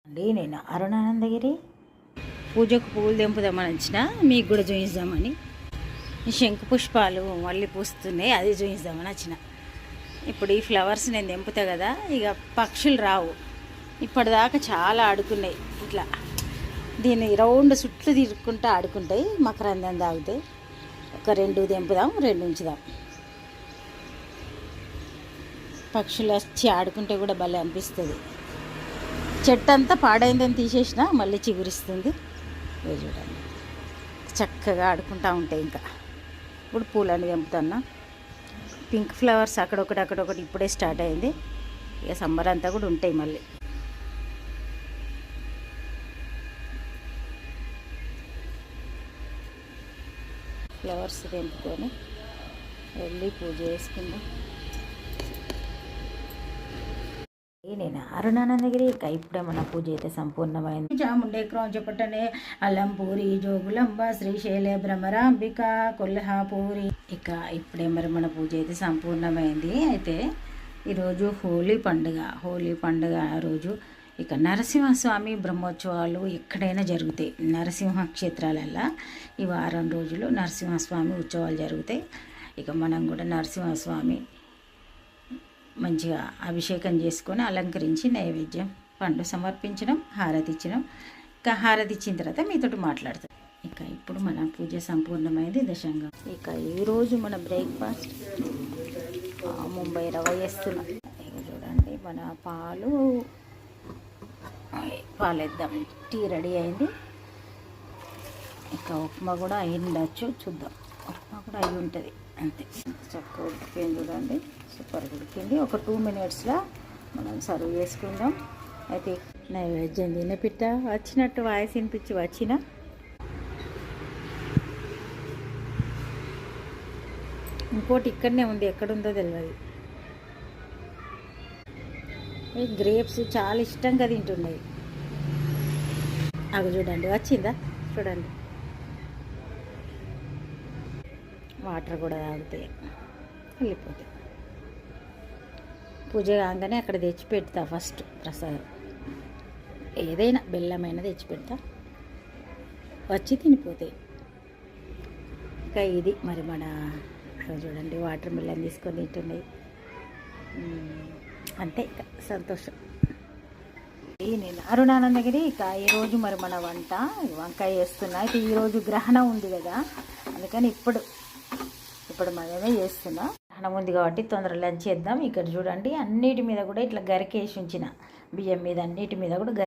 అండి నేను అరుణానందగిరి పూజకు పువ్వులు తెంపుదామని వచ్చిన మీకు కూడా చూపిద్దామని. శంకు పుష్పాలు మళ్ళీ పూస్తున్నాయి, అది చూపిద్దామని వచ్చిన. ఇప్పుడు ఈ ఫ్లవర్స్ నేను తెంపుతా కదా, ఇక పక్షులు రావు. ఇప్పటిదాకా చాలా ఆడుకున్నాయి ఇట్లా, దీన్ని రౌండ్ చుట్లు తిరుక్కుంటూ ఆడుకుంటాయి, మకరందం తాగుతాయి. ఒక 2 తెంపుదాం, 2 ఉంచుదాం. పక్షులు వచ్చి ఆడుకుంటే కూడా భలే అనిపిస్తుంది. చెట్టు అంతా పాడైందని తీసేసిన మళ్ళీ చిగురిస్తుంది. చూడండి చక్కగా ఆడుకుంటూ ఉంటాయి. ఇంకా ఇప్పుడు పూలన్నీ తెంపుతున్నా. పింక్ ఫ్లవర్స్ అక్కడొకటి ఇప్పుడే స్టార్ట్ అయింది. ఇక సమ్మర్ అంతా కూడా ఉంటాయి. మళ్ళీ ఫ్లవర్స్ తెంపుకొని వెళ్ళి పూజ చేసుకుందాం. నేను అరుణానందగిరి. ఇక ఇప్పుడే మన పూజ అయితే సంపూర్ణమైంది. చాముండే క్రోంచపట్టనే అల్లంపూరి జోగులంబ శ్రీశైల భ్రమరాంబిక కొల్హాపూరి. ఇక ఇప్పుడే మరి మన పూజ అయితే సంపూర్ణమైంది. అయితే ఈరోజు హోలీ పండుగ రోజు ఇక నరసింహస్వామి బ్రహ్మోత్సవాలు ఎక్కడైనా జరుగుతాయి. నరసింహ క్షేత్రాలల్లో ఈ వారం రోజులు నరసింహస్వామి ఉత్సవాలు జరుగుతాయి. ఇక మనం కూడా నరసింహస్వామి మంచిగా అభిషేకం చేసుకొని అలంకరించి నైవేద్యం పండు సమర్పించడం, హారతి ఇచ్చడం. ఇక హారతి ఇచ్చిన తర్వాత మీతోటి మాట్లాడతాం. ఇక ఇప్పుడు మన పూజ సంపూర్ణమైంది. దశంగా ఇక ఈరోజు మన బ్రేక్ఫాస్ట్ ముంబై రవ్వ వేస్తున్నాం. ఇక చూడండి మన పాలేద్దాం. టీ రెడీ అయింది. ఇక ఉప్మా కూడా అయి ఉండొచ్చు, చూద్దాం. ఉప్మా కూడా అయి ఉంటుంది అంతే. చక్కగా ఉడికిపోయింది చూడండి, సూపర్గా ఉడికింది. ఒక 2 మినిట్స్లో మనం సర్వ్ చేసుకుందాం. అయితే నైవేద్యం తినపిట్ట వచ్చినట్టు వాయిస్ వినిపించి వచ్చిన. ఇంకోటి ఇక్కడనే ఉంది, ఎక్కడుందో తెలియదు. గ్రేప్స్ చాలా ఇష్టంగా తింటున్నాయి. అవి చూడండి వచ్చిందా, చూడండి. వాటర్ కూడా తాగుతాయి, వెళ్ళిపోతాయి. పూజ కాగానే అక్కడ తెచ్చి పెడతా. ఫస్ట్ ప్రసాదం ఏదైనా బెల్లమైన తెచ్చి పెడతా, వచ్చి తినిపోతాయి. ఇంకా ఇది మరి మన చూడండి వాటర్ మిల్లన్ తీసుకొని తింటున్నాయి. అంతే, ఇక సంతోషం. నేను అరుణానందగిరి. ఇక ఈరోజు మరి మన వంకాయ చేస్తున్నా. అయితే ఈరోజు గ్రహణం ఉంది కదా, అందుకని ఇప్పుడు మనమే చేస్తున్నా. గ్రహణం ఉంది కాబట్టి తొందరగా లంచ్ చేద్దాం. ఇక్కడ చూడండి అన్నిటి మీద కూడా ఇట్లా గరికేసి ఉంచిన, బియ్యం మీద అన్నిటి మీద కూడా